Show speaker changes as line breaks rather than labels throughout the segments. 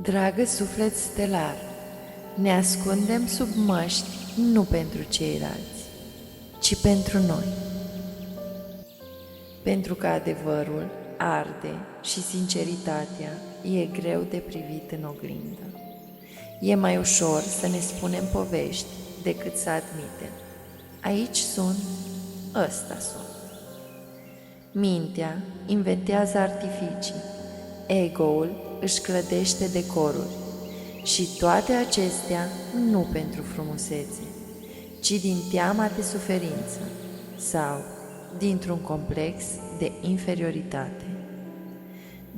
Dragă suflet stelar, ne ascundem sub măști nu pentru ceilalți, ci pentru noi. Pentru că adevărul arde și sinceritatea e greu de privit în oglindă. E mai ușor să ne spunem povești decât să admitem: aici sunt, ăsta sunt. Mintea inventează artificii, ego-ul își clădește decoruri și toate acestea nu pentru frumusețe, ci din teama de suferință sau dintr-un complex de inferioritate.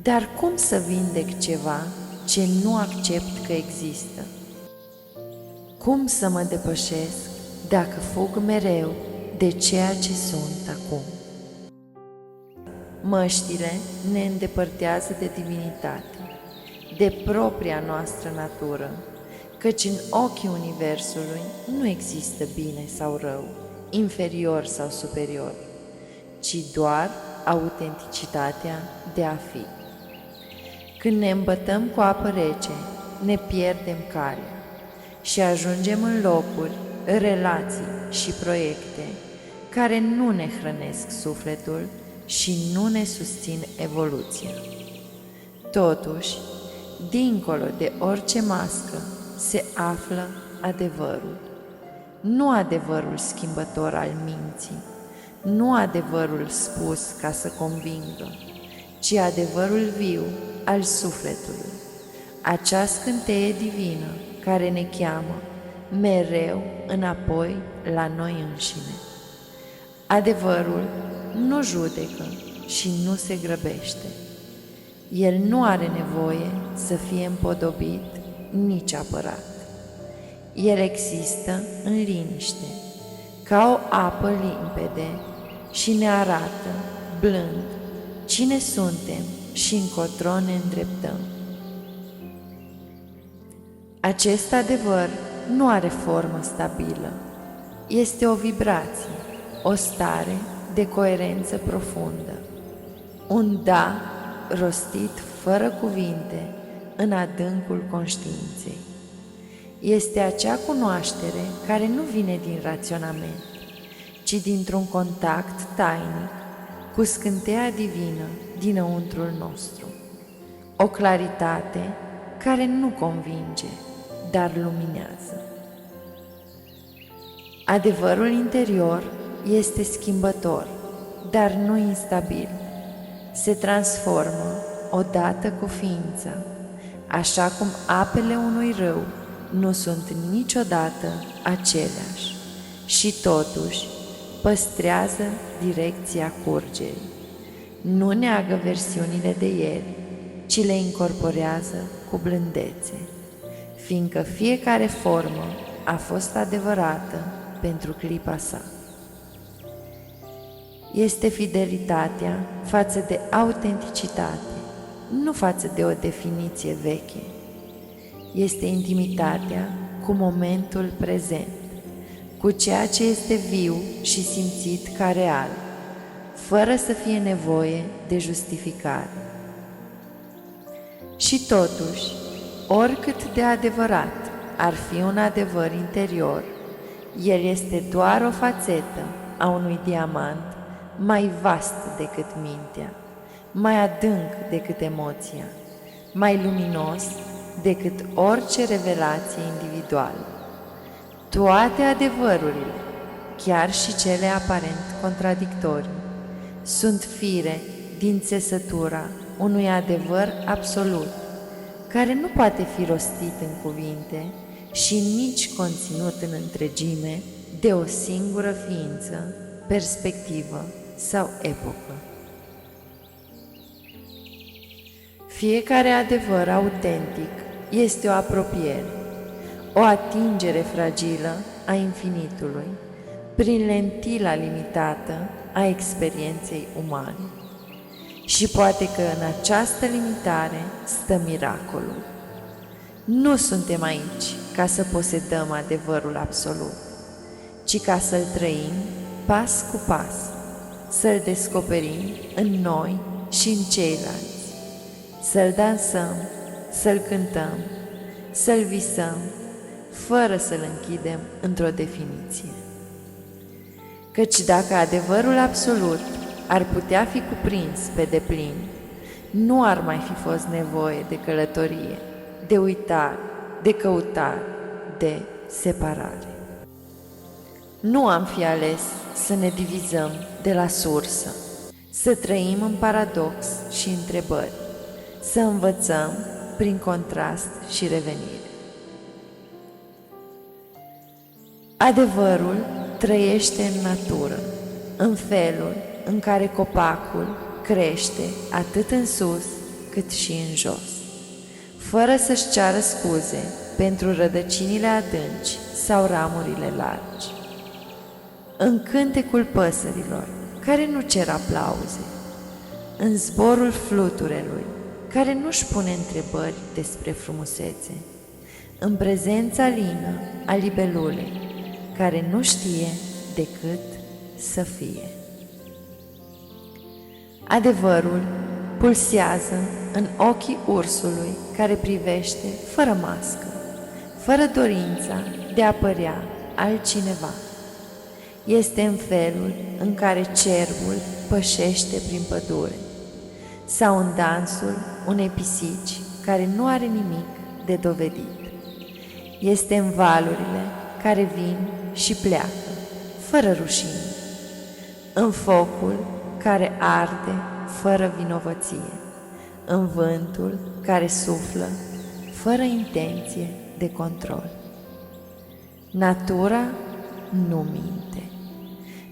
Dar cum să vindec ceva ce nu accept că există? Cum să mă depășesc dacă fug mereu de ceea ce sunt acum? Măștile ne îndepărtează de divinitate, de propria noastră natură, căci în ochii Universului nu există bine sau rău, inferior sau superior, ci doar autenticitatea de a fi. Când ne îmbătăm cu apă rece, ne pierdem calea și ajungem în locuri, relații și proiecte care nu ne hrănesc sufletul și nu ne susțin evoluția. Totuși, dincolo de orice mască se află adevărul. Nu adevărul schimbător al minții, nu adevărul spus ca să convingă, ci adevărul viu al sufletului, acea scânteie divină care ne cheamă mereu înapoi la noi înșine. Adevărul nu judecă și nu se grăbește. El nu are nevoie să fie împodobit, nici apărat. El există în liniște, ca o apă limpede, și ne arată, blând, cine suntem și încotro ne îndreptăm. Acest adevăr nu are formă stabilă. Este o vibrație, o stare de coerență profundă, un da rostit fără cuvinte în adâncul conștiinței. Este acea cunoaștere care nu vine din raționament, ci dintr-un contact tainic cu scânteia divină dinăuntrul nostru. O claritate care nu convinge, dar luminează. Adevărul interior este schimbător, dar nu instabil. Se transformă odată cu ființa, așa cum apele unui râu nu sunt niciodată aceleași și totuși păstrează direcția curgerii. Nu neagă versiunile de ieri, ci le incorporează cu blândețe, fiindcă fiecare formă a fost adevărată pentru clipa sa. Este fidelitatea față de autenticitate, nu față de o definiție veche. Este intimitatea cu momentul prezent, cu ceea ce este viu și simțit ca real, fără să fie nevoie de justificare. Și totuși, oricât de adevărat ar fi un adevăr interior, el este doar o fațetă a unui diamant mai vast decât mintea, mai adânc decât emoția, mai luminos decât orice revelație individuală. Toate adevărurile, chiar și cele aparent contradictorii, sunt fire din țesătura unui adevăr absolut, care nu poate fi rostit în cuvinte și nici conținut în întregime de o singură ființă, perspectivă sau epocă. Fiecare adevăr autentic este o apropiere, o atingere fragilă a infinitului, prin lentila limitată a experienței umane. Și poate că în această limitare stă miracolul. Nu suntem aici ca să posedăm adevărul absolut, ci ca să-l trăim pas cu pas, să-l descoperim în noi și în ceilalți, să-l dansăm, să-l cântăm, să-l visăm, fără să-l închidem într-o definiție. Căci dacă adevărul absolut ar putea fi cuprins pe deplin, nu ar mai fi fost nevoie de călătorie, de uitare, de căutare, de separare. Nu am fi ales să ne divizăm de la sursă, să trăim în paradox și întrebări, să învățăm prin contrast și revenire. Adevărul trăiește în natură, în felul în care copacul crește atât în sus cât și în jos, fără să-și ceară scuze pentru rădăcinile adânci sau ramurile largi. În cântecul păsărilor, care nu cer aplauze, în zborul fluturelui, care nu-și pune întrebări despre frumusețe, în prezența lină a libelulei, care nu știe decât să fie. Adevărul pulsează în ochii ursului care privește fără mască, fără dorința de a părea altcineva. Este în felul în care cerbul pășește prin pădure sau în dansul unei pisici care nu are nimic de dovedit. Este în valurile care vin și pleacă, fără rușine, în focul care arde fără vinovăție, în vântul care suflă fără intenție de control. Natura nu minte,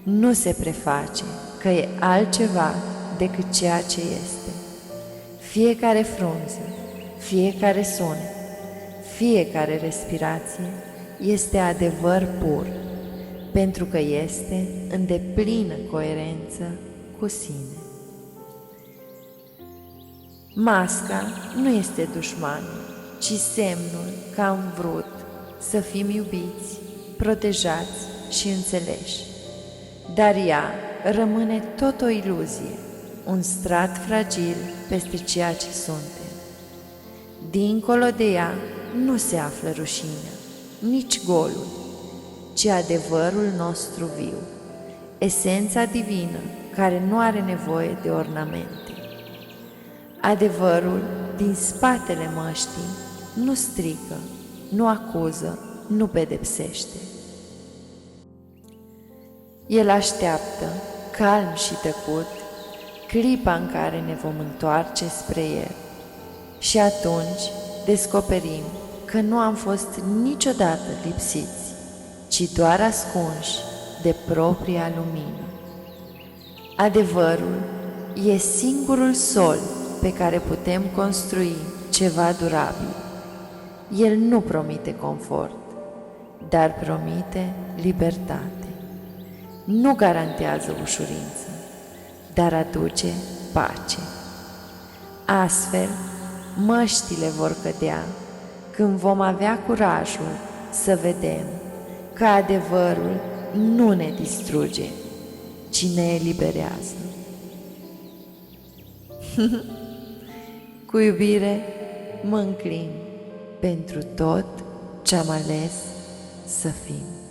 nu se preface că e altceva decât ceea ce este. Fiecare frunză, fiecare sunet, fiecare respirație este adevăr pur, pentru că este în deplină coerență cu sine. Masca nu este dușmanul, ci semnul că am vrut să fim iubiți, protejați și înțeleși. Dar ea rămâne tot o iluzie, un strat fragil peste ceea ce suntem. Dincolo de ea nu se află rușinea, nici golul, ci adevărul nostru viu, esența divină care nu are nevoie de ornamente. Adevărul din spatele măștii nu strică, nu acuză, nu pedepsește. El așteaptă, calm și tăcut, clipa în care ne vom întoarce spre El. Și atunci descoperim că nu am fost niciodată lipsiți, ci doar ascunși de propria lumină. Adevărul e singurul sol pe care putem construi ceva durabil. El nu promite confort, dar promite libertate. Nu garantează ușurință, dar aduce pace. Astfel, măștile vor cădea când vom avea curajul să vedem că adevărul nu ne distruge, ci ne eliberează. Cu iubire mă înclin pentru tot ce am ales să fim.